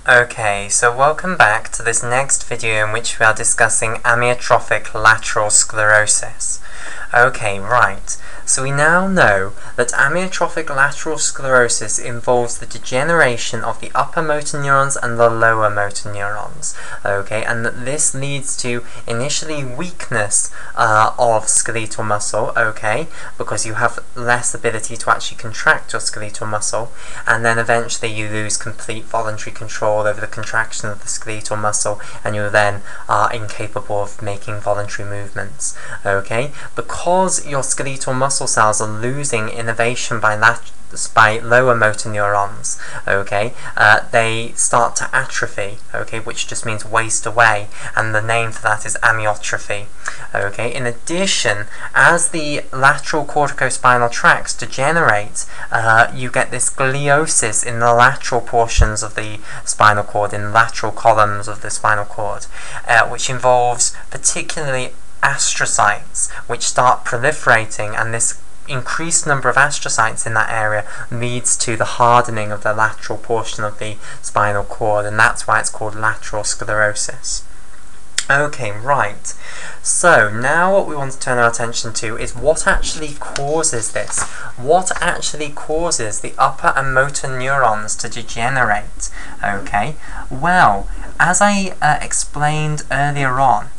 Okay, so welcome back to this next video in which we are discussing amyotrophic lateral sclerosis. Okay, right. So we now know that amyotrophic lateral sclerosis involves the degeneration of the upper motor neurons and the lower motor neurons. Okay, and that this leads to initially weakness of skeletal muscle, okay, because you have less ability to actually contract your skeletal muscle, and then eventually you lose complete voluntary control over the contraction of the skeletal muscle, and you then are incapable of making voluntary movements. Okay, because your skeletal muscle cells are losing innervation by lower motor neurons, okay, they start to atrophy, okay, which just means waste away, and the name for that is amyotrophy. Okay, in addition, as the lateral corticospinal tracts degenerate, you get this gliosis in the lateral portions of the spinal cord, in lateral columns of the spinal cord, which involves particularly astrocytes, which start proliferating, and this increased number of astrocytes in that area leads to the hardening of the lateral portion of the spinal cord, and that's why it's called lateral sclerosis. Okay, right. So now what we want to turn our attention to is what actually causes this. What actually causes the upper and motor neurons to degenerate? Okay, well, as I explained earlier on,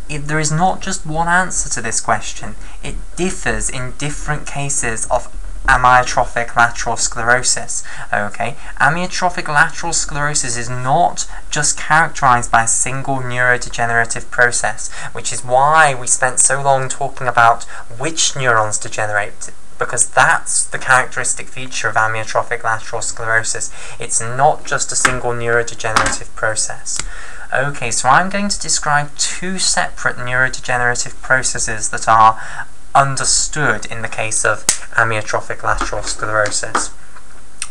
there is not just one answer to this question. It differs in different cases of amyotrophic lateral sclerosis. Okay, amyotrophic lateral sclerosis is not just characterized by a single neurodegenerative process, which is why we spent so long talking about which neurons degenerate, because that's the characteristic feature of amyotrophic lateral sclerosis. It's not just a single neurodegenerative process. Okay, so I'm going to describe two separate neurodegenerative processes that are understood in the case of amyotrophic lateral sclerosis.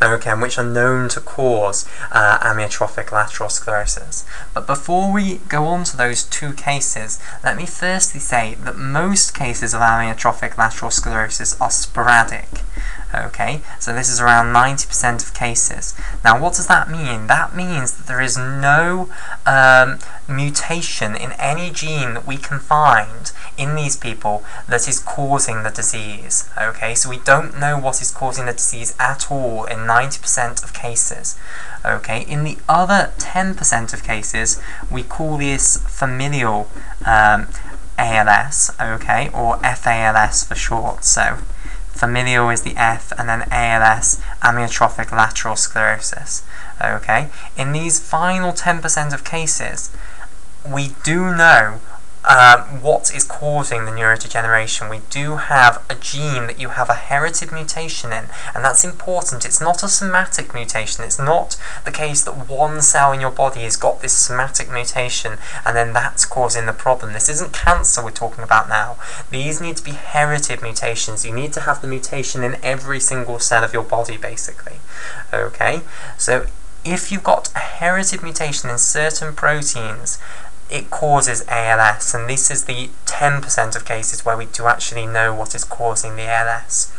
Okay, and which are known to cause amyotrophic lateral sclerosis. But before we go on to those two cases, let me firstly say that most cases of amyotrophic lateral sclerosis are sporadic. Okay, so this is around 90% of cases. Now, what does that mean? That means that there is no mutation in any gene that we can find in these people that is causing the disease. Okay, so we don't know what is causing the disease at all in 90% of cases. Okay, in the other 10% of cases, we call this familial ALS, okay, or FALS for short. So familial is the F, and then ALS, amyotrophic lateral sclerosis. Okay, in these final 10% of cases, we do know what is causing the neurodegeneration. We do have a gene that you have a herited mutation in, and that's important. It's not a somatic mutation. It's not the case that one cell in your body has got this somatic mutation and then that's causing the problem. This isn't cancer we're talking about now. These need to be herited mutations. You need to have the mutation in every single cell of your body, basically. Okay, so if you've got a herited mutation in certain proteins, it causes ALS, and this is the 10% of cases where we do actually know what is causing the ALS.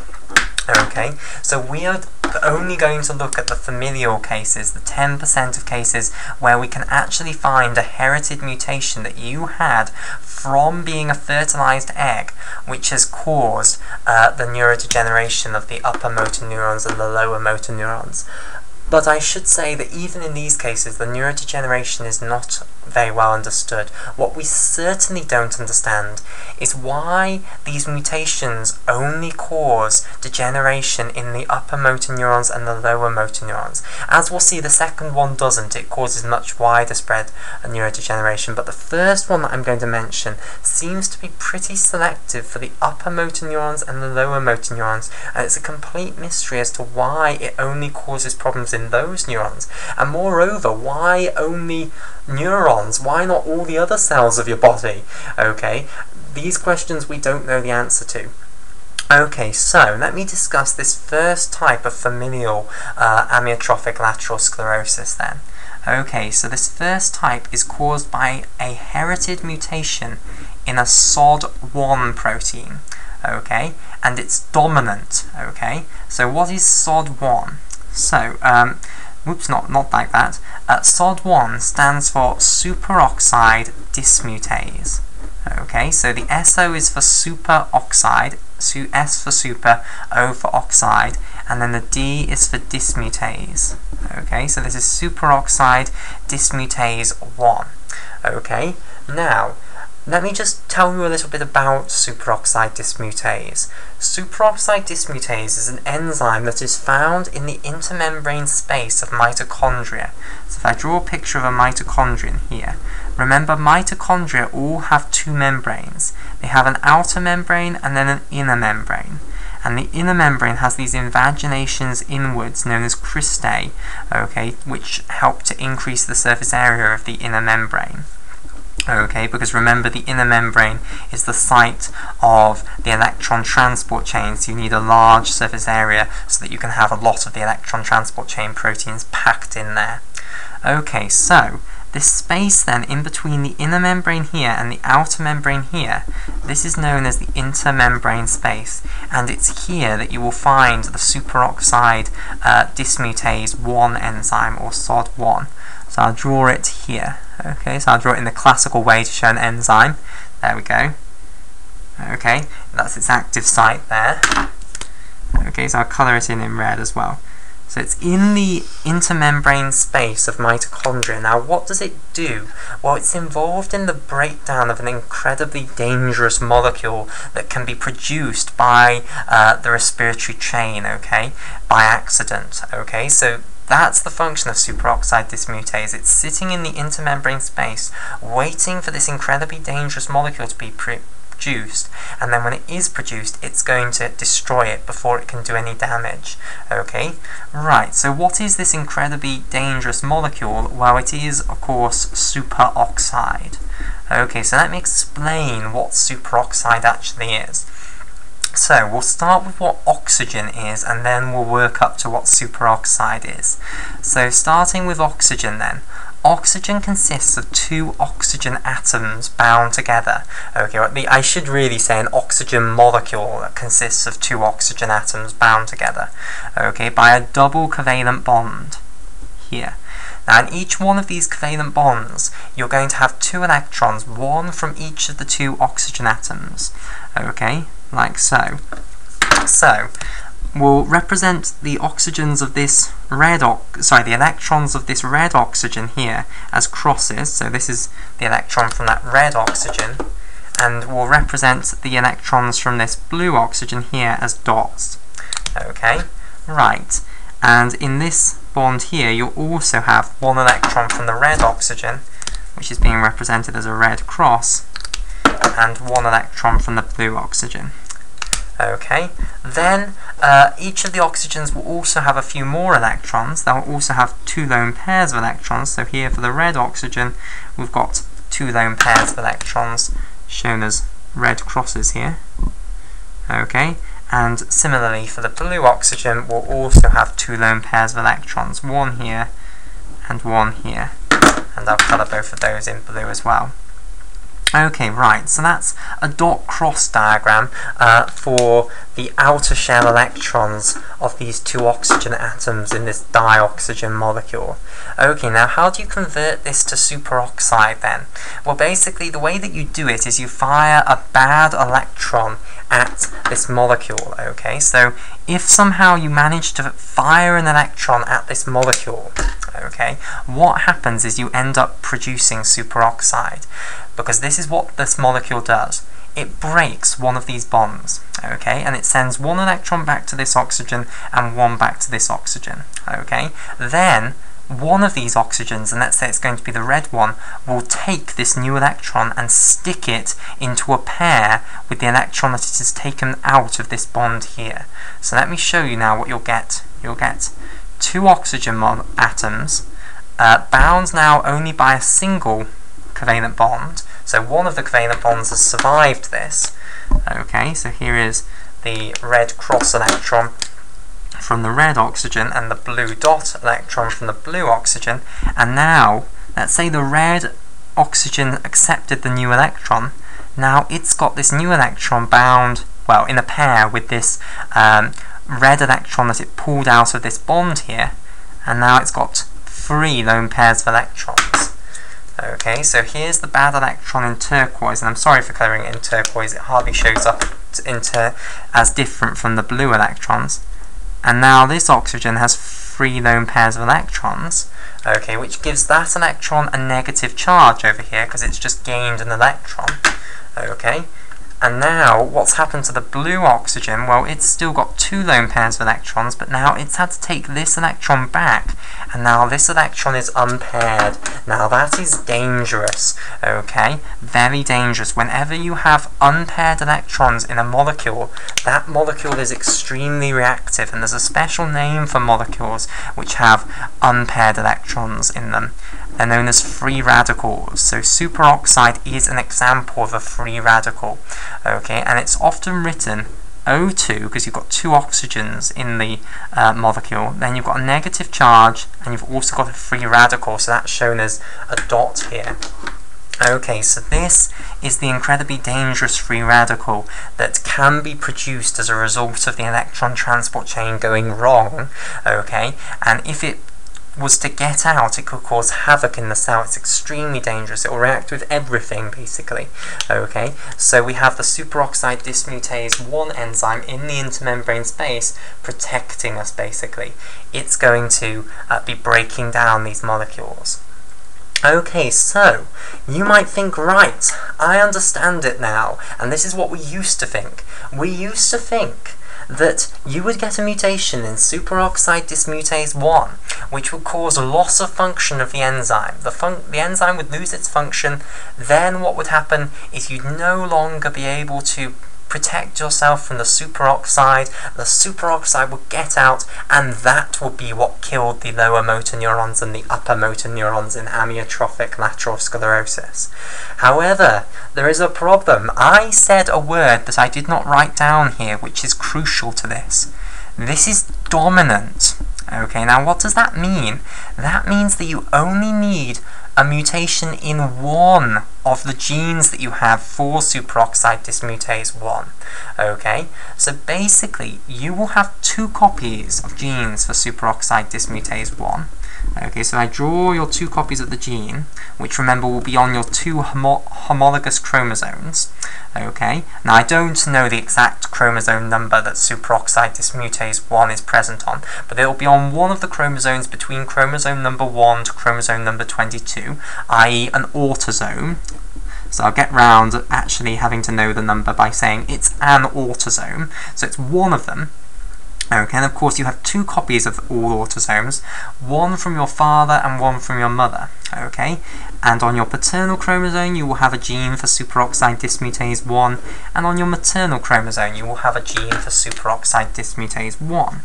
Okay, so we are only going to look at the familial cases, the 10% of cases where we can actually find a herited mutation that you had from being a fertilized egg, which has caused the neurodegeneration of the upper motor neurons and the lower motor neurons. But I should say that even in these cases, the neurodegeneration is not very well understood. What we certainly don't understand is why these mutations only cause degeneration in the upper motor neurons and the lower motor neurons. As we'll see, the second one doesn't. It causes much wider spread neurodegeneration. But the first one that I'm going to mention seems to be pretty selective for the upper motor neurons and the lower motor neurons, and it's a complete mystery as to why it only causes problems in those neurons. And moreover, why only neurons? Why not all the other cells of your body? Okay, these questions we don't know the answer to. Okay, so let me discuss this first type of familial amyotrophic lateral sclerosis then. Okay, so this first type is caused by a herited mutation in a SOD1 protein. Okay, and it's dominant. Okay, so what is SOD1? So whoops, not like that. SOD1 stands for superoxide dismutase. Okay, so the SO is for superoxide, S for super, O for oxide, and then the D is for dismutase. Okay, so this is superoxide dismutase 1. Okay, now let me just tell you a little bit about superoxide dismutase. Superoxide dismutase is an enzyme that is found in the intermembrane space of mitochondria. So if I draw a picture of a mitochondrion here, remember mitochondria all have two membranes. They have an outer membrane and then an inner membrane. And the inner membrane has these invaginations inwards known as cristae, okay, which help to increase the surface area of the inner membrane. Okay, because remember the inner membrane is the site of the electron transport chain, so you need a large surface area so that you can have a lot of the electron transport chain proteins packed in there. Okay, so this space then in between the inner membrane here and the outer membrane here, this is known as the intermembrane space, and it's here that you will find the superoxide dismutase 1 enzyme, or SOD1. So I'll draw it here. Okay, so I'll draw it in the classical way to show an enzyme. There we go. Okay, that's its active site there. Okay, so I'll colour it in red as well. So it's in the intermembrane space of mitochondria. Now what does it do? Well, it's involved in the breakdown of an incredibly dangerous molecule that can be produced by the respiratory chain, okay, by accident. Okay, so that's the function of superoxide dismutase. It's sitting in the intermembrane space, waiting for this incredibly dangerous molecule to be produced, and then when it is produced, it's going to destroy it before it can do any damage. Okay, right, so what is this incredibly dangerous molecule? Well, it is, of course, superoxide. Okay, so let me explain what superoxide actually is. So we'll start with what oxygen is, and then we'll work up to what superoxide is. So starting with oxygen then. Oxygen consists of two oxygen atoms bound together. Okay, I should really say an oxygen molecule that consists of two oxygen atoms bound together. Okay, by a double covalent bond here. Now in each one of these covalent bonds, you're going to have two electrons, one from each of the two oxygen atoms. Okay, like so. So we'll represent the oxygens of this the electrons of this red oxygen here as crosses. So this is the electron from that red oxygen, and we'll represent the electrons from this blue oxygen here as dots. Okay, right. And in this bond here, you'll also have one electron from the red oxygen, which is being represented as a red cross, and one electron from the blue oxygen. Okay, then each of the oxygens will also have a few more electrons. They'll also have two lone pairs of electrons. So here for the red oxygen, we've got two lone pairs of electrons shown as red crosses here. Okay, and similarly for the blue oxygen, we'll also have two lone pairs of electrons, one here and one here. And I'll colour both of those in blue as well. Okay, right, so that's a dot cross diagram for the outer shell electrons of these two oxygen atoms in this dioxygen molecule. Okay, now how do you convert this to superoxide then? Well, basically the way that you do it is you fire a bad electron at this molecule. Okay, so if somehow you manage to fire an electron at this molecule, okay, what happens is you end up producing superoxide, because this is what this molecule does. It breaks one of these bonds, okay, and it sends one electron back to this oxygen and one back to this oxygen, okay. Then one of these oxygens, and let's say it's going to be the red one, will take this new electron and stick it into a pair with the electron that it has taken out of this bond here. So let me show you now what you'll get. You'll get two oxygen atoms bound now only by a single covalent bond. So one of the covalent bonds has survived this. Okay, so here is the red cross electron from the red oxygen and the blue dot electron from the blue oxygen, and now let's say the red oxygen accepted the new electron. Now it's got this new electron bound, well, in a pair with this red electron that it pulled out of this bond here, and now it's got 3 lone pairs of electrons. Okay, so here's the bad electron in turquoise, and I'm sorry for colouring it in turquoise, it hardly shows up as different from the blue electrons. And now this oxygen has 3 lone pairs of electrons, okay, which gives that electron a negative charge over here because it's just gained an electron. Okay, and now what's happened to the blue oxygen? Well, it's still got 2 lone pairs of electrons, but now it's had to take this electron back, and now this electron is unpaired. Now that is dangerous, okay? Very dangerous. Whenever you have unpaired electrons in a molecule, that molecule is extremely reactive, and there's a special name for molecules which have unpaired electrons in them. They're known as free radicals. So superoxide is an example of a free radical, okay? And it's often written O2 because you've got 2 oxygens in the molecule, then you've got a negative charge, and you've also got a free radical, so that's shown as a dot here. Okay, so this is the incredibly dangerous free radical that can be produced as a result of the electron transport chain going wrong, okay? And if it was to get out, it could cause havoc in the cell. It's extremely dangerous. It will react with everything, basically. Okay, so we have the superoxide dismutase 1 enzyme in the intermembrane space protecting us, basically. It's going to be breaking down these molecules. Okay, so you might think, right, I understand it now, and this is what we used to think. We used to think that you would get a mutation in superoxide dismutase 1, which would cause loss of function of the enzyme. The enzyme would lose its function, then what would happen is you'd no longer be able to protect yourself from the superoxide would get out, and that would be what killed the lower motor neurons and the upper motor neurons in amyotrophic lateral sclerosis. However, there is a problem. I said a word that I did not write down here, which is crucial to this. This is dominant. Okay, now what does that mean? That means that you only need a mutation in one of the genes that you have for superoxide dismutase 1. Okay, so basically you will have 2 copies of genes for superoxide dismutase 1. Okay, so I draw your 2 copies of the gene, which remember will be on your 2 homologous chromosomes. Okay, now I don't know the exact chromosome number that superoxide dismutase 1 is present on, but it will be on one of the chromosomes between chromosome number 1 to chromosome number 22, i.e. an autosome. So I'll get round actually having to know the number by saying it's an autosome, so it's one of them. Okay, and of course you have 2 copies of all autosomes, one from your father and one from your mother. Okay, and on your paternal chromosome you will have a gene for superoxide dismutase 1, and on your maternal chromosome you will have a gene for superoxide dismutase 1.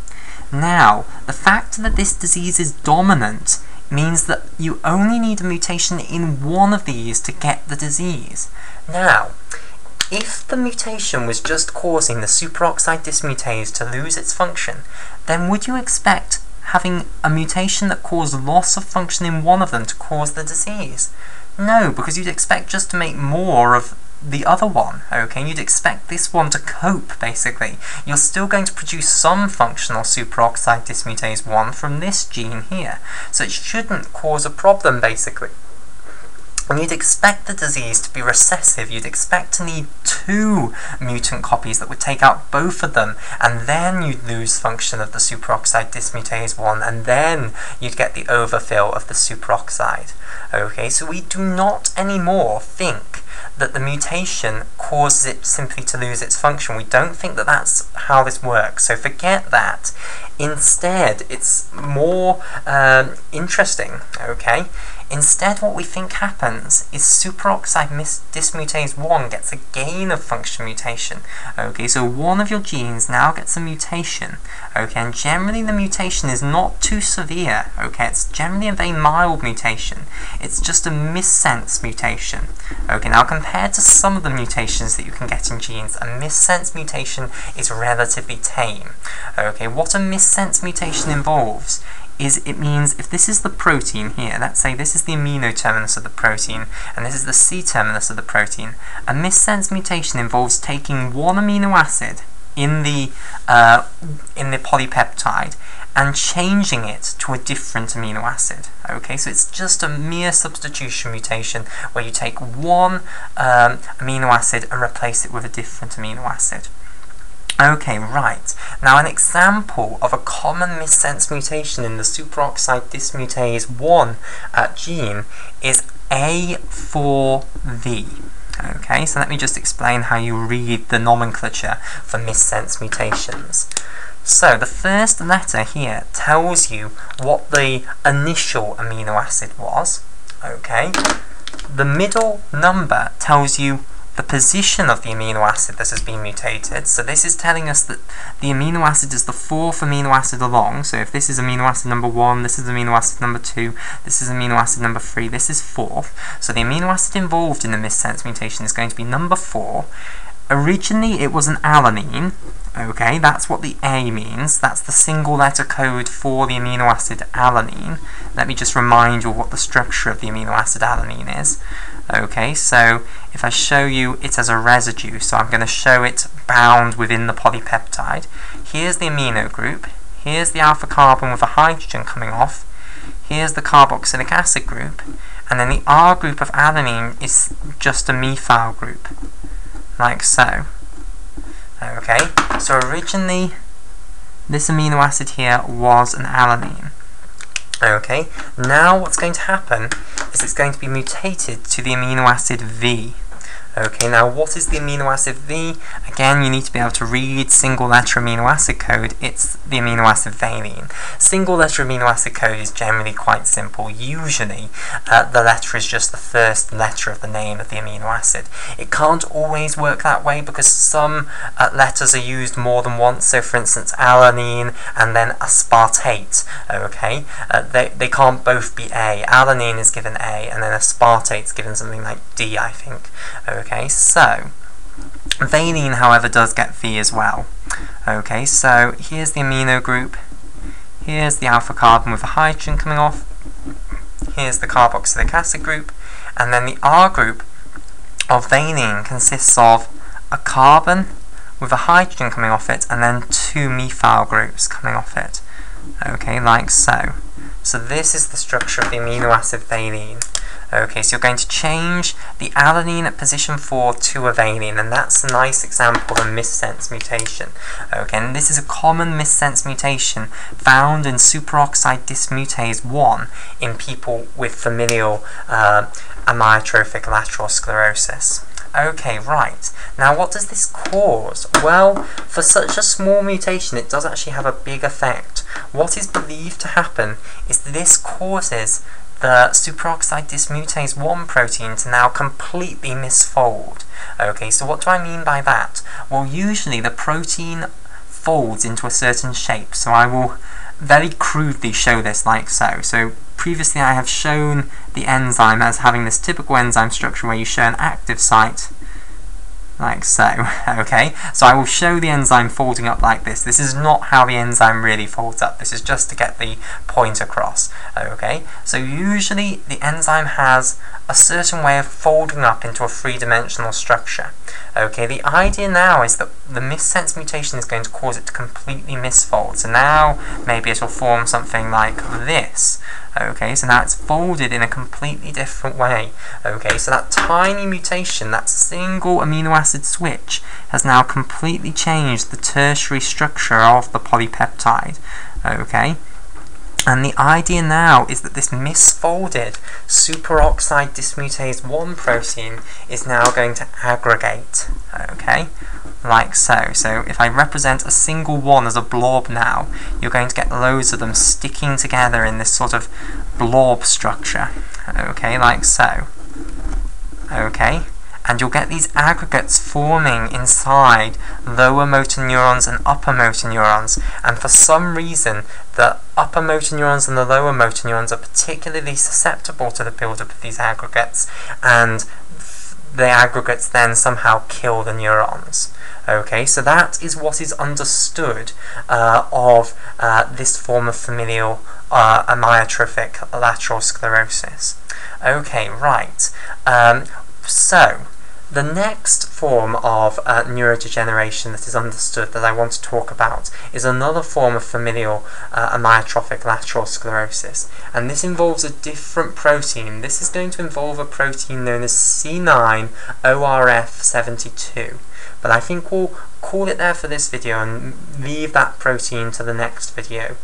Now, the fact that this disease is dominant means that you only need a mutation in one of these to get the disease. Now, if the mutation was just causing the superoxide dismutase to lose its function, then would you expect having a mutation that caused loss of function in one of them to cause the disease? No, because you'd expect just to make more of the other one, okay? You'd expect this one to cope, basically. You're still going to produce some functional superoxide dismutase 1 from this gene here, so it shouldn't cause a problem, basically. And you'd expect the disease to be recessive. You'd expect to need 2 mutant copies that would take out both of them, and then you'd lose function of the superoxide dismutase 1, and then you'd get the overfill of the superoxide. Okay, so we do not anymore think that the mutation causes it simply to lose its function. We don't think that that's how this works, so forget that. Instead, it's more interesting, okay? Instead, what we think happens is superoxide dismutase 1 gets a gain of function mutation. Okay, so one of your genes now gets a mutation. Okay, and generally the mutation is not too severe. Okay, it's generally a very mild mutation. It's just a missense mutation. Okay, now compared to some of the mutations that you can get in genes, a missense mutation is relatively tame. Okay, what a missense mutation involves is it means if this is the protein here, let's say this is the amino terminus of the protein, and this is the C terminus of the protein, a missense mutation involves taking one amino acid in the polypeptide and changing it to a different amino acid. Okay, so it's just a mere substitution mutation where you take one amino acid and replace it with a different amino acid. Okay, right. Now an example of a common missense mutation in the superoxide dismutase 1 gene is A4V. Okay, so let me just explain how you read the nomenclature for missense mutations. So the first letter here tells you what the initial amino acid was. Okay, the middle number tells you the position of the amino acid that has been mutated. So this is telling us that the amino acid is the fourth amino acid along. So if this is amino acid number 1, this is amino acid number 2, this is amino acid number 3, this is 4th. So the amino acid involved in the missense mutation is going to be number 4. Originally it was an alanine. Okay, that's what the A means. That's the single letter code for the amino acid alanine. Let me just remind you of what the structure of the amino acid alanine is. Okay, so if I show you it as a residue, so I'm going to show it bound within the polypeptide. Here's the amino group, here's the alpha carbon with a hydrogen coming off, here's the carboxylic acid group, and then the R group of alanine is just a methyl group, like so. Okay, so originally this amino acid here was an alanine. Okay, now what's going to happen is it's going to be mutated to the amino acid V. Okay, now what is the amino acid V? Again, you need to be able to read single letter amino acid code. It's the amino acid valine. Single letter amino acid code is generally quite simple. Usually, the letter is just the first letter of the name of the amino acid. It can't always work that way because some letters are used more than once. So, for instance, alanine and then aspartate. Okay, they can't both be A. Alanine is given A, and then aspartate is given something like D, I think. Okay, so valine, however, does get V as well. Okay, so here's the amino group, here's the alpha carbon with a hydrogen coming off, here's the carboxylic acid group, and then the R group of valine consists of a carbon with a hydrogen coming off it, and then 2 methyl groups coming off it. Okay, like so. So this is the structure of the amino acid valine. Okay, so you're going to change the alanine at position 4 to a valine, and that's a nice example of a missense mutation. Okay, and this is a common missense mutation found in superoxide dismutase 1 in people with familial amyotrophic lateral sclerosis. Okay, right. Now what does this cause? Well, for such a small mutation, it does actually have a big effect. What is believed to happen is this causes the superoxide dismutase 1 protein to now completely misfold. Okay, so what do I mean by that? Well, usually the protein folds into a certain shape, so I will very crudely show this like so. So previously I have shown the enzyme as having this typical enzyme structure where you show an active site like so. Okay, so I will show the enzyme folding up like this. This is not how the enzyme really folds up. This is just to get the point across. Okay, so usually the enzyme has a certain way of folding up into a three-dimensional structure. Okay, the idea now is that the missense mutation is going to cause it to completely misfold. So now maybe it will form something like this. Okay, so now it's folded in a completely different way. Okay, so that tiny mutation, that single amino acid switch, has now completely changed the tertiary structure of the polypeptide. Okay, and the idea now is that this misfolded superoxide dismutase 1 protein is now going to aggregate. Okay, like so. So if I represent a single one as a blob now, you're going to get loads of them sticking together in this sort of blob structure. Okay, like so. Okay, and you'll get these aggregates forming inside lower motor neurons and upper motor neurons, and for some reason the upper motor neurons and the lower motor neurons are particularly susceptible to the buildup of these aggregates, and the aggregates then somehow kill the neurons. Okay, so that is what is understood of this form of familial amyotrophic lateral sclerosis. Okay, right. So The next form of neurodegeneration that is understood that I want to talk about is another form of familial amyotrophic lateral sclerosis, and this involves a different protein. This is going to involve a protein known as C9orf72, but I think we'll call it there for this video and leave that protein to the next video.